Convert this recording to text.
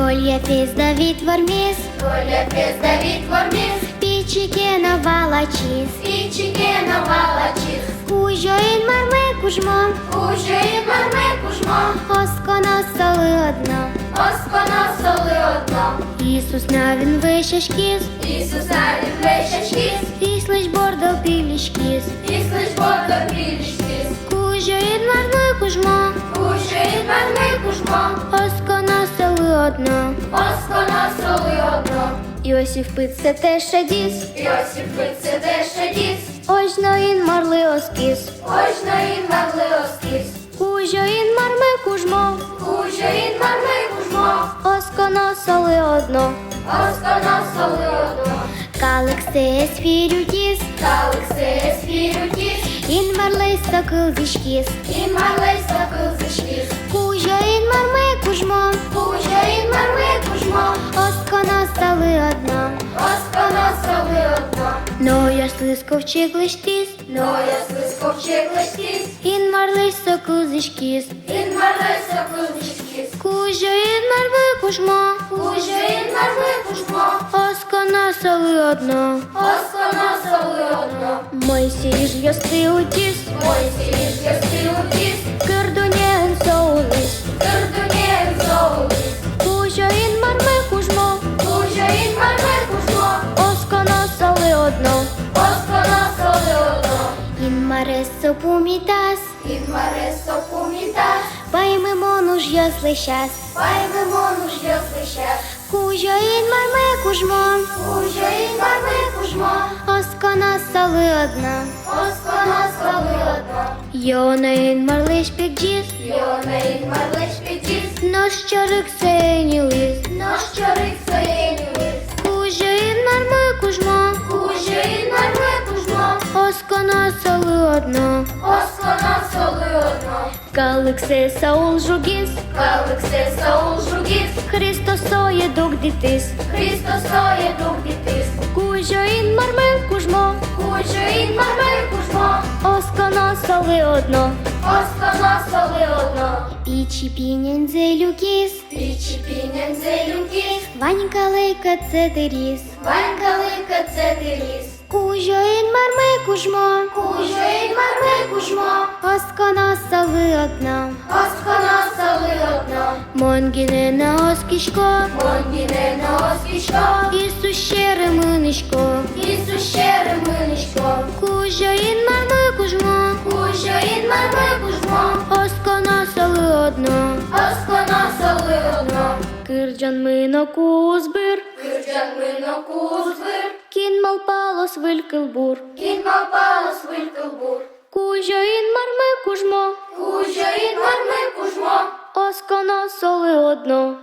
Коль фіз Давід Ворміс, пічики навалачіс, кужоїн марме кужмо, осконо соли одно, Ісус навін вишешкіс, іслиш бордо пілішкіс, кужоїн марме кужмо, осконо соли одно, Йосиф пице теж шадіс, очноїн марли оскіс, кужоїн марме кужмо, осконо соли одно, калексе сфірютіс, ін марлей сокил зішкіс, кужоїн марме кужмо, осконо соли одно, но я слисков чеглиштіс, ін марлей сокил зішкіс, кужоїн марме кужмо, осконо соли одно, Мойсій ж йости утіс, кирдунєн соулис, кужоїн марме кужмо, осконо соли одно, ін маресо пумітас, паймемону ж йослищас, кужоїн марме кужмо, осконо соли одно, йонеїн марлиш пікджіс, нож чорик сенілис, кужоїн марме кужмо, осконо соли одно, калексе саул жугіс, Христосоє дух дітис, кужоїн марме кужмо, осконо соли одно, пічі пінянзе люкіс, Ванька лейка цетеріс, кужоїн марме кужмо, осконо соли одно, монгіне на оскішко, Ісуще реминишко, кужоїн марме кужмо, осконо соли одно, кирджан мино кузбир, кін малпалос вилькелбур, кужоїн марме кужмо, осконо соли одно.